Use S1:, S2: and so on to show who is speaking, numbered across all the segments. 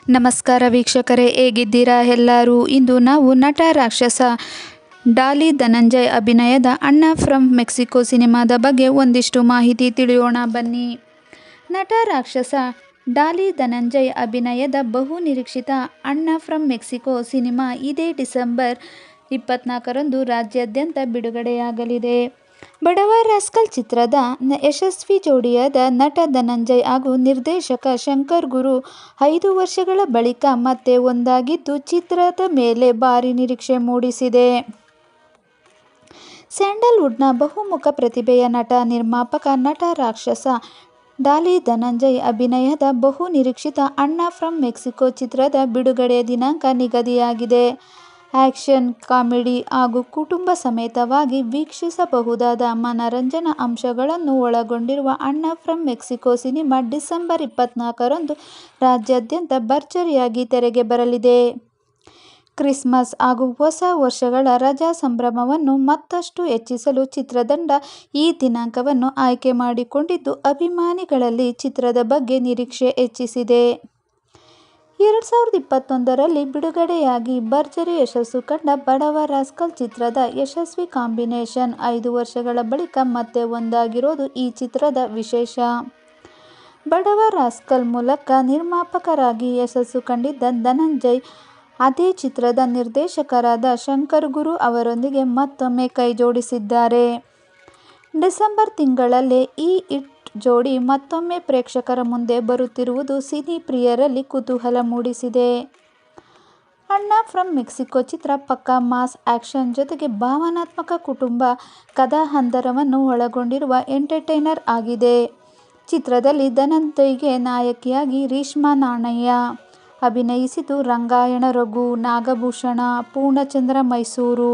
S1: ನಮಸ್ಕಾರ ವೀಕ್ಷಕರೇ, ಹೇಗಿದ್ದೀರಾ ಎಲ್ಲರೂ? ಇಂದು ನಾವು ನಟ ರಾಕ್ಷಸ ಡಾಲಿ ಧನಂಜಯ್ ಅಭಿನಯದ ಅಣ್ಣ ಫ್ರಮ್ ಮೆಕ್ಸಿಕೋ ಸಿನಿಮಾದ ಬಗ್ಗೆ ಒಂದಿಷ್ಟು ಮಾಹಿತಿ ತಿಳಿಯೋಣ ಬನ್ನಿ. ನಟ ರಾಕ್ಷಸ ಡಾಲಿ ಧನಂಜಯ್ ಅಭಿನಯದ ಬಹು ನಿರೀಕ್ಷಿತ ಅಣ್ಣ ಫ್ರಮ್ ಮೆಕ್ಸಿಕೋ ಸಿನಿಮಾ ಇದೇ ಡಿಸೆಂಬರ್ 24ರಂದು ರಾಜ್ಯಾದ್ಯಂತ ಬಿಡುಗಡೆಯಾಗಲಿದೆ. ಬಡವ ರಾಸ್ಕಲ್ ಚಿತ್ರದ ಯಶಸ್ವಿ ಜೋಡಿಯಾದ ನಟ ಧನಂಜಯ್ ಹಾಗೂ ನಿರ್ದೇಶಕ ಶಂಕರ್ ಗುರು 5 ವರ್ಷಗಳ ಬಳಿಕ ಮತ್ತೆ ಒಂದಾಗಿದ್ದು ಚಿತ್ರದ ಮೇಲೆ ಭಾರೀ ನಿರೀಕ್ಷೆ ಮೂಡಿಸಿದೆ. ಸ್ಯಾಂಡಲ್ವುಡ್ನ ಬಹುಮುಖ ಪ್ರತಿಭೆಯ ನಟ ನಿರ್ಮಾಪಕ ನಟ ರಾಕ್ಷಸ ಡಾಲಿ ಧನಂಜಯ್ ಅಭಿನಯದ ಬಹು ನಿರೀಕ್ಷಿತ ಅಣ್ಣ ಫ್ರಮ್ ಮೆಕ್ಸಿಕೋ ಚಿತ್ರದ ಬಿಡುಗಡೆ ದಿನಾಂಕ ನಿಗದಿಯಾಗಿದೆ. ಆಕ್ಷನ್, ಕಾಮಿಡಿ ಹಾಗೂ ಕುಟುಂಬ ಸಮೇತವಾಗಿ ವೀಕ್ಷಿಸಬಹುದಾದ ಮನರಂಜನಾ ಅಂಶಗಳನ್ನು ಒಳಗೊಂಡಿರುವ ಅಣ್ಣ ಫ್ರಮ್ ಮೆಕ್ಸಿಕೋ ಸಿನಿಮಾ ಡಿಸೆಂಬರ್ 24ರಂದು ರಾಜ್ಯಾದ್ಯಂತ ಭರ್ಜರಿಯಾಗಿ ತೆರೆಗೆ ಬರಲಿದೆ. ಕ್ರಿಸ್ಮಸ್ ಹಾಗೂ ಹೊಸ ವರ್ಷಗಳ ರಜಾ ಸಂಭ್ರಮವನ್ನು ಮತ್ತಷ್ಟು ಹೆಚ್ಚಿಸಲು ಚಿತ್ರತಂಡ ಈ ದಿನಾಂಕವನ್ನು ಆಯ್ಕೆ ಮಾಡಿಕೊಂಡಿದ್ದು, ಅಭಿಮಾನಿಗಳಲ್ಲಿ ಚಿತ್ರದ ಬಗ್ಗೆ ನಿರೀಕ್ಷೆ ಹೆಚ್ಚಿಸಿದೆ. 2021ರಲ್ಲಿ ಬಿಡುಗಡೆಯಾಗಿ ಭರ್ಜರಿ ಯಶಸ್ಸು ಕಂಡ ಬಡವ ರಾಸ್ಕಲ್ ಚಿತ್ರದ ಯಶಸ್ವಿ ಕಾಂಬಿನೇಷನ್ 5 ವರ್ಷಗಳ ಬಳಿಕ ಮತ್ತೆ ಒಂದಾಗಿರೋದು ಈ ಚಿತ್ರದ ವಿಶೇಷ. ಬಡವ ರಾಸ್ಕಲ್ ಮೂಲಕ ನಿರ್ಮಾಪಕರಾಗಿ ಯಶಸ್ಸು ಕಂಡಿದ್ದ ಧನಂಜಯ್ ಅದೇ ಚಿತ್ರದ ನಿರ್ದೇಶಕರಾದ ಶಂಕರ್ ಗುರು ಅವರೊಂದಿಗೆ ಮತ್ತೊಮ್ಮೆ ಕೈಜೋಡಿಸಿದ್ದಾರೆ. ಡಿಸೆಂಬರ್ ತಿಂಗಳಲ್ಲೇ ಈ ಹಿಟ್ ಜೋಡಿ ಮತ್ತೊಮ್ಮೆ ಪ್ರೇಕ್ಷಕರ ಮುಂದೆ ಬರುತ್ತಿರುವುದು ಸಿನಿ ಪ್ರಿಯರಲ್ಲಿ ಕುತೂಹಲ ಮೂಡಿಸಿದೆ. ಅಣ್ಣ ಫ್ರಮ್ ಮೆಕ್ಸಿಕೋ ಚಿತ್ರ ಪಕ್ಕಾ ಮಾಸ್ ಆಕ್ಷನ್ ಜೊತೆಗೆ ಭಾವನಾತ್ಮಕ ಕುಟುಂಬ ಕಥಾಹಂದರವನ್ನು ಒಳಗೊಂಡಿರುವ ಎಂಟರ್ಟೈನರ್ ಆಗಿದೆ. ಚಿತ್ರದಲ್ಲಿ ಧನಂಜಯ್ಗೆ ನಾಯಕಿಯಾಗಿ ರೀಶ್ಮಾ ನಾಣಯ್ಯ ಅಭಿನಯಿಸಿದ್ದು, ರಂಗಾಯಣ ರಘು, ನಾಗಭೂಷಣ, ಪೂರ್ಣಚಂದ್ರ ಮೈಸೂರು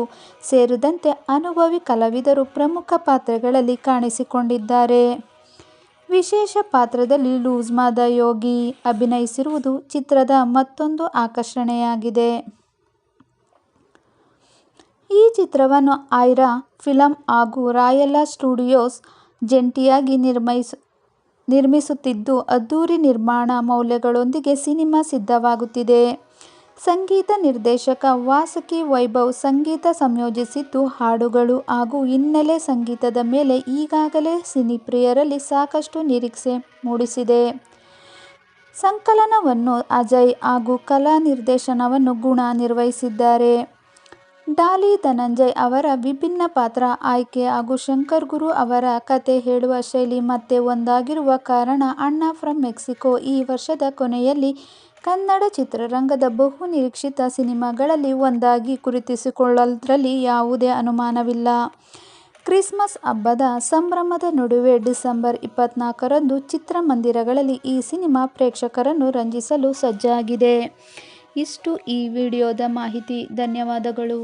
S1: ಸೇರಿದಂತೆ ಅನುಭವಿ ಕಲಾವಿದರು ಪ್ರಮುಖ ಪಾತ್ರಗಳಲ್ಲಿ ಕಾಣಿಸಿಕೊಂಡಿದ್ದಾರೆ. ವಿಶೇಷ ಪಾತ್ರದಲ್ಲಿ ಲೂಸ್ಮಾ ದ ಯೋಗಿ ಅಭಿನಯಿಸಿರುವುದು ಚಿತ್ರದ ಮತ್ತೊಂದು ಆಕರ್ಷಣೆಯಾಗಿದೆ. ಈ ಚಿತ್ರವನ್ನು ಐರಾ ಫಿಲಂ ಹಾಗೂ ರಾಯಲ್ಲ ಸ್ಟುಡಿಯೋಸ್ ಜಂಟಿಯಾಗಿ ನಿರ್ಮಿಸುತ್ತಿದ್ದು, ಅದ್ದೂರಿ ನಿರ್ಮಾಣ ಮೌಲ್ಯಗಳೊಂದಿಗೆ ಸಿನಿಮಾ ಸಿದ್ಧವಾಗುತ್ತಿದೆ. ಸಂಗೀತ ನಿರ್ದೇಶಕ ವಾಸುಕಿ ವೈಭವ್ ಸಂಗೀತ ಸಂಯೋಜಿಸಿದ್ದು, ಹಾಡುಗಳು ಹಾಗೂ ಹಿನ್ನೆಲೆ ಸಂಗೀತದ ಮೇಲೆ ಈಗಾಗಲೇ ಸಿನಿಪ್ರಿಯರಲ್ಲಿ ಸಾಕಷ್ಟು ನಿರೀಕ್ಷೆ ಮೂಡಿಸಿದೆ. ಸಂಕಲನವನ್ನು ಅಜಯ್ ಹಾಗೂ ಕಲಾ ನಿರ್ದೇಶನವನ್ನು ಗುಣ ನಿರ್ವಹಿಸಿದ್ದಾರೆ. ಡಾಲಿ ಧನಂಜಯ್ ಅವರ ವಿಭಿನ್ನ ಪಾತ್ರ ಆಯ್ಕೆ ಹಾಗೂ ಶಂಕರ್ ಗುರು ಅವರ ಕಥೆ ಹೇಳುವ ಶೈಲಿ ಮತ್ತೆ ಒಂದಾಗಿರುವ ಕಾರಣ ಅಣ್ಣ ಫ್ರಮ್ ಮೆಕ್ಸಿಕೋ ಈ ವರ್ಷದ ಕೊನೆಯಲ್ಲಿ ಕನ್ನಡ ಚಿತ್ರರಂಗದ ಬಹು ನಿರೀಕ್ಷಿತ ಸಿನಿಮಾಗಳಲ್ಲಿ ಒಂದಾಗಿ ಗುರುತಿಸಿಕೊಳ್ಳುವುದರಲ್ಲಿ ಯಾವುದೇ ಅನುಮಾನವಿಲ್ಲ. ಕ್ರಿಸ್ಮಸ್ ಹಬ್ಬದ ಸಂಭ್ರಮದ ನಡುವೆ ಡಿಸೆಂಬರ್ 24ರಂದು ಚಿತ್ರಮಂದಿರಗಳಲ್ಲಿ ಈ ಸಿನಿಮಾ ಪ್ರೇಕ್ಷಕರನ್ನು ರಂಜಿಸಲು ಸಜ್ಜಾಗಿದೆ. ಇಷ್ಟು ಈ ವಿಡಿಯೋದ ಮಾಹಿತಿ. ಧನ್ಯವಾದಗಳು.